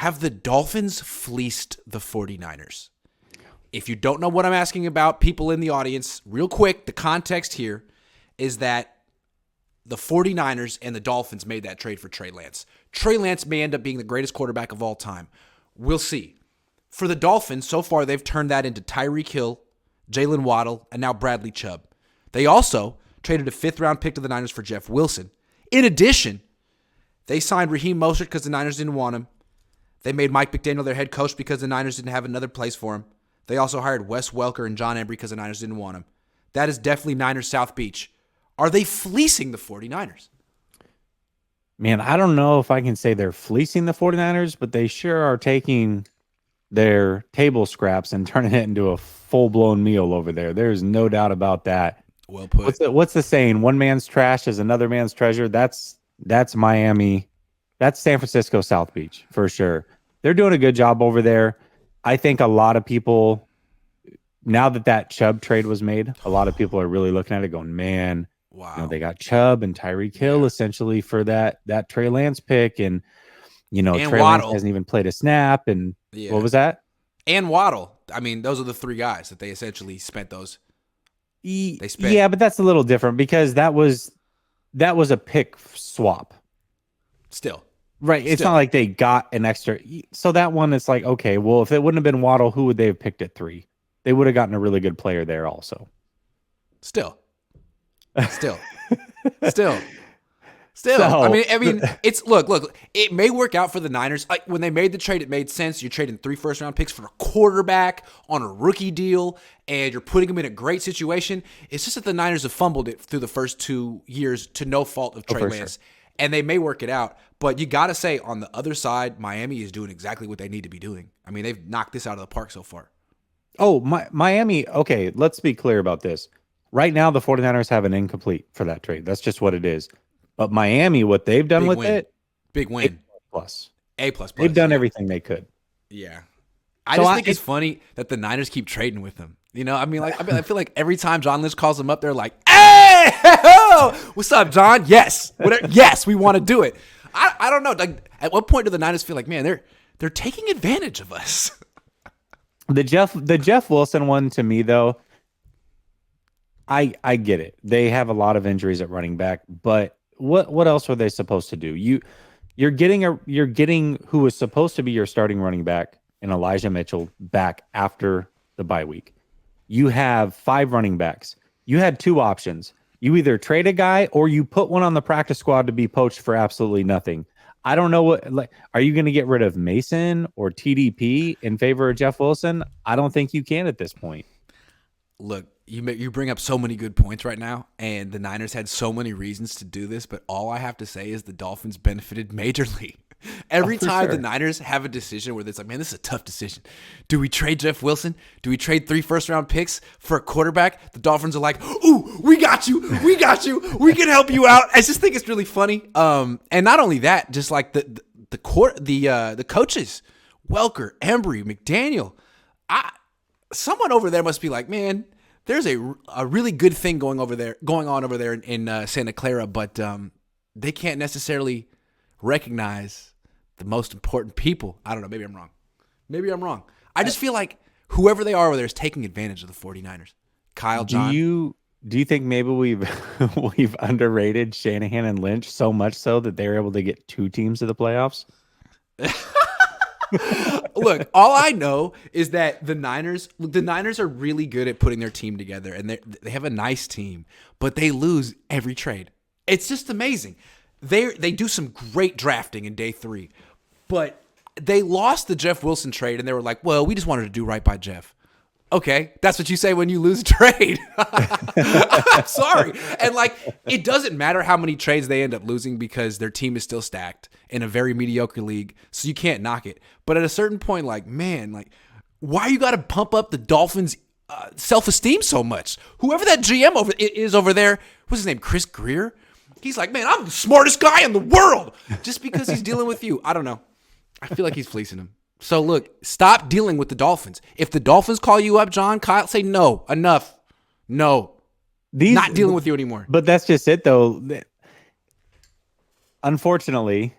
Have the Dolphins fleeced the 49ers? If you don't know what I'm asking about, people in the audience, real quick, the context here is that the 49ers and the Dolphins made that trade for Trey Lance. Trey Lance may end up being the greatest quarterback of all time. We'll see. For the Dolphins, so far they've turned that into Tyreek Hill, Jalen Waddle, and now Bradley Chubb. They also traded a 5th-round pick to the Niners for Jeff Wilson. In addition, they signed Raheem Mostert because the Niners didn't want him. They made Mike McDaniel their head coach because the Niners didn't have another place for him. They also hired Wes Welker and John Embry because the Niners didn't want him. That is definitely Niners South Beach. Are they fleecing the 49ers? Man, I don't know if I can say they're fleecing the 49ers, but they sure are taking their table scraps and turning it into a full-blown meal over there. There's no doubt about that. Well put. What's the saying? One man's trash is another man's treasure. That's Miami. That's San Francisco South Beach for sure. They're doing a good job over there. I think a lot of people, now that Chubb trade was made, a lot of people are really looking at it going, man, wow. They got Chubb and Tyreek Hill essentially for that Trey Lance pick. And, and Trey Waddle. Lance hasn't even played a snap. And what was that? And Waddle. I mean, those are the 3 guys that they essentially spent those. Yeah, but that's a little different because that was a pick swap. Still. Right. It's not like they got an extra. So that one, it's like, okay, well, if it wouldn't have been Waddle, who would they have picked at 3? They would have gotten a really good player there also. Still. So, I mean, it's look. It may work out for the Niners. Like when they made the trade, it made sense. You're trading 3 first-round picks for a quarterback on a rookie deal, and you're putting them in a great situation. It's just that the Niners have fumbled it through the first 2 years to no fault of Trey Lance, and they may work it out. But you got to say, on the other side, Miami is doing exactly what they need to be doing. I mean, they've knocked this out of the park so far. Oh, Miami. Okay, let's be clear about this. Right now, the 49ers have an incomplete for that trade. That's just what it is. But Miami, what they've done with it, big win. A++. They've done everything they could. Yeah. I just think it's funny that the Niners keep trading with them. I mean, I feel like every time John Lynch calls them up, they're like, "Hey, what's up, John? Yes, yes, we want to do it." I don't know. Like, at what point do the Niners feel like, man, they're taking advantage of us? The Jeff Wilson one to me though, I get it. They have a lot of injuries at running back, but what else are they supposed to do? You're getting who was supposed to be your starting running back in Elijah Mitchell back after the bye week. You have 5 running backs. You had 2 options. You either trade a guy or you put one on the practice squad to be poached for absolutely nothing. I don't know are you going to get rid of Mason or TDP in favor of Jeff Wilson? I don't think you can at this point. Look, you bring up so many good points right now, and the Niners had so many reasons to do this, but all I have to say is the Dolphins benefited majorly. Every time the Niners have a decision where it's like, man, this is a tough decision. Do we trade Jeff Wilson? Do we trade 3 first-round picks for a quarterback? The Dolphins are like, ooh, we got you. We can help you out. I just think it's really funny. And not only that, just like the coaches, Welker, Embry, McDaniel. Someone over there must be like, man, there's a really good thing going on over there in Santa Clara, but they can't necessarily recognize the most important people. I don't know. Maybe I'm wrong. I just feel like whoever they are over there is taking advantage of the 49ers. Kyle, John. Do you think maybe we've underrated Shanahan and Lynch so much so that they're able to get 2 teams to the playoffs? Look, all I know is that the Niners are really good at putting their team together, and they have a nice team, but they lose every trade. It's just amazing. They do some great drafting in day 3, but they lost the Jeff Wilson trade, and they were like, well, we just wanted to do right by Jeff. Okay, that's what you say when you lose a trade. I'm sorry. And it doesn't matter how many trades they end up losing because their team is still stacked in a very mediocre league, so you can't knock it. But at a certain point, why you got to pump up the Dolphins' self-esteem so much? Whoever that GM is over there, what's his name, Chris Greer? He's like, man, I'm the smartest guy in the world just because he's dealing with you. I don't know. I feel like he's fleecing him. So, look, stop dealing with the Dolphins. If the Dolphins call you up, John, Kyle, say no, enough. No. Not dealing with you anymore. But that's just it, though. Unfortunately,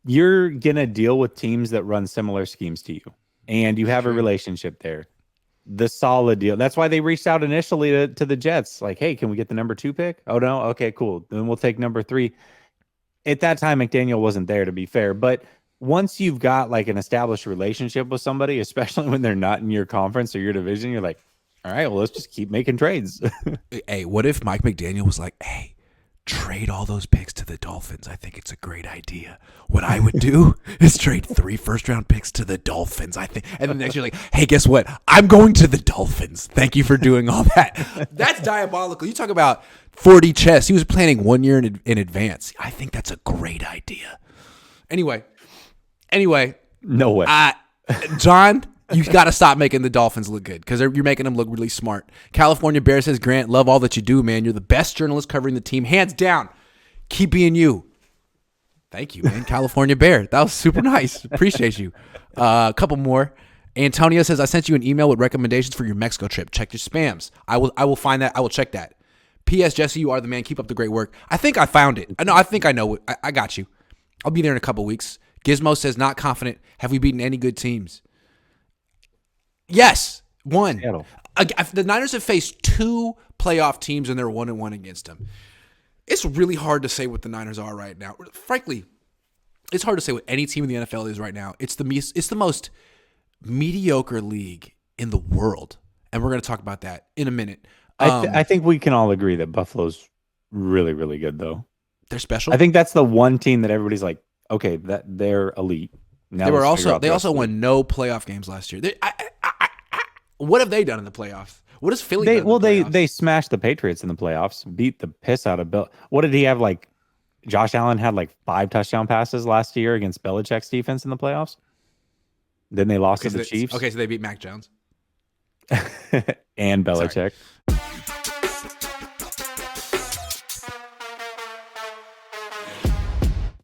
you're gonna deal with teams that run similar schemes to you, and you have a True. relationship there. The solid deal. That's why they reached out initially to the Jets. Like, hey, can we get the number 2 pick? Oh no, okay, cool. Then we'll take number 3. At that time, McDaniel wasn't there, to be fair. But once you've got like an established relationship with somebody, especially when they're not in your conference or your division, you're like, all right, well, let's just keep making trades. Hey, what if Mike McDaniel was like, hey, trade all those picks to the Dolphins? I think it's a great idea. What I would do is trade 3 first-round picks to the Dolphins, I think. And then next year, like, hey, guess what? I'm going to the Dolphins. Thank you for doing all that. That's diabolical. You talk about 40 chess. He was planning 1 year in advance. I think that's a great idea. Anyway, No way. John, you got to stop making the Dolphins look good because you're making them look really smart. California Bear says, Grant, love all that you do, man. You're the best journalist covering the team. Hands down. Keep being you. Thank you, man. California Bear. That was super nice. Appreciate you. A couple more. Antonio says, I sent you an email with recommendations for your Mexico trip. Check your spams. I will find that. I will check that. P.S. Jesse, you are the man. Keep up the great work. I think I found it. I think I know it. I got you. I'll be there in a couple weeks. Gizmo says, not confident. Have we beaten any good teams? Yes, 1. Seattle. The Niners have faced 2 playoff teams, and they're 1-1 against them. It's really hard to say what the Niners are right now. Frankly, it's hard to say what any team in the NFL is right now. It's the most mediocre league in the world, and we're going to talk about that in a minute. I think we can all agree that Buffalo's really, really good, though. They're special. I think that's the one team that everybody's like, okay, that they're elite. Now They also won no playoff games last year. What have they done in the playoffs? What has Philly done in the playoffs? They smashed the Patriots in the playoffs, beat the piss out of Bill. What did he have? Like Josh Allen had like 5 touchdown passes last year against Belichick's defense in the playoffs. Then they lost to the Chiefs. Okay, so they beat Mac Jones and Belichick. Sorry.